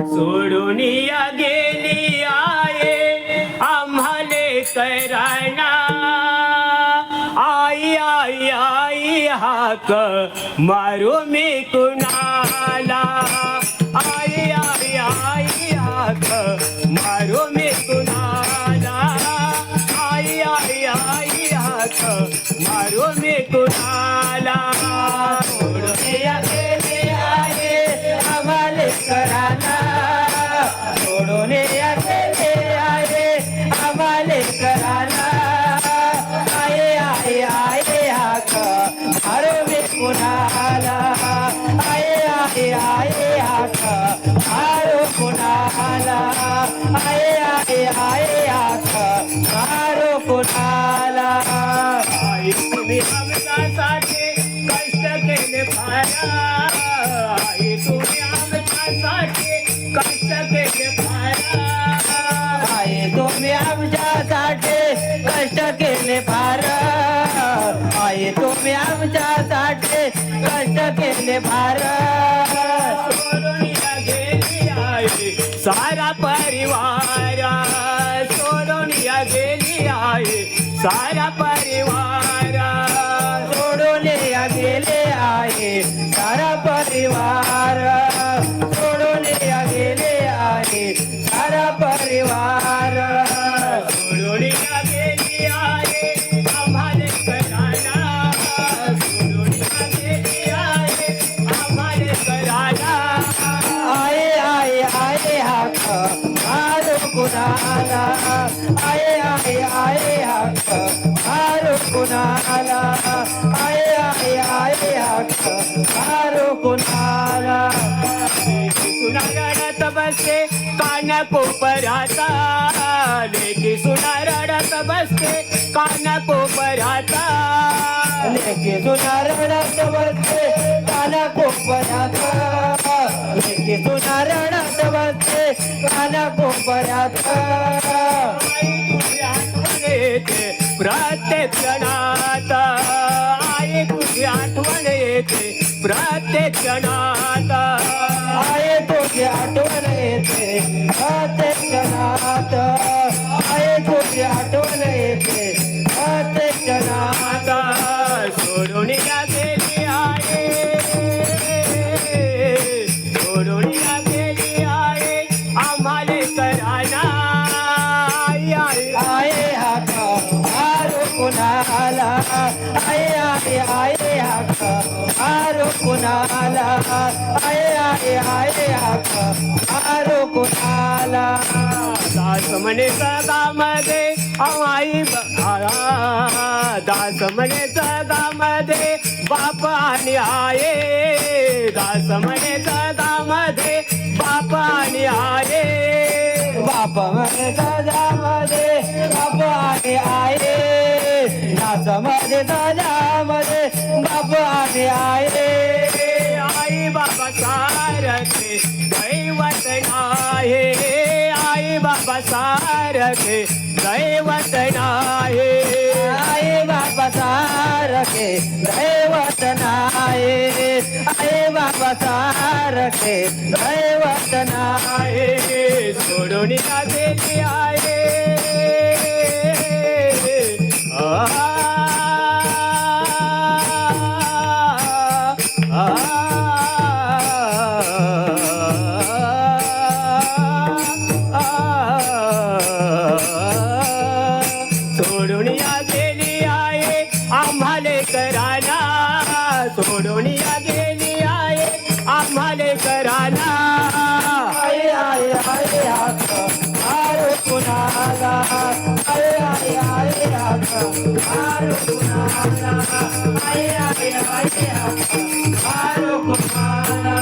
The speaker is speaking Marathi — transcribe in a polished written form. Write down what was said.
सोडून या गेली आहे आम्हाले कराना आई आई आई हाक मारू मी कुणाला आई आई आई हाक मारू मी कुणाला आई आई आई हाक मारू मी कुणाला सोडून या गेली आहे आम्हाले कराना सोडून या गेली आहे आम्हाले कराना आये आये आये हाक मारू मी कुणाला आये आये आये हाक मारू कुणाला आये आये आये हाक मारू कुणाला आई तुम्ही आमच्यासाठी कष्ट केले फारा आई तुम्ही आमच्यासाठी कष्ट केले फारा आई तुम्ही आमच्यासाठी कष्ट केले फारा आई तुम्ही आमच्यासाठी कष्ट केले फारा सोडून या गेली आहे सारा परिवार सोडून या गेली आहे सारा परिवार सोडून या गेले आहे सारा परिवार सोडून या गेले आहे सारा परिवार सोडून या गेली आहे आम्हाले कराना सोडून या गेली आहे आम्हाले कराना आये आये आये हाक मारू कुणाला आये आये आये हाक मारू कुणाला आये आये आये हाक मारू कुणाला सुना रडत बसते काना कोपऱ्याचा लेकी सुना रडत बसते काना कोपऱ्याचा लेकी सुना रडत बसते काना कोपऱ्याचा लेकी सुना रडत बसते काना कोपऱ्याचा प्रत्येक क्षणात आई तुझी आठवण येते प्रत्येक क्षणात आई तुझी आठवण येते प्रत्येक क्षणात आई तुझी आठवण येते प्रत्येक क्षणात सोडून या गेली आहे सोडून या गेली आहे आम्हाले कराना आये हाक मारू कुणाला आये आये आये हाक मारू कुणाला आये आये आये हाक मारू कुणाला दास म्हणे जगामध्ये आई दास म्हणे जगामध्ये बाप आणि आये दास म्हणे जगामध्ये बाप आणि आये बाप म्हणे जगामध्ये बाप आणि आये दासामध्ये दादामध्ये बाप आणि आये आई बाबा सारखे दैवत नाही आई बाबा सारखे दैवत नाही आई बाबा सारखे दैवत नाही आई बाबा सारखे दैवत नाही सोडून या गेली आहे सोडून या गेली आहे आम्हाले कराना सोडून या गेली आहे आम्हाले कराना आये आये आये हाक मारू कुणाला आये आये आये हाक मारू कुणाला आये आये आये हाक मारू कुणाला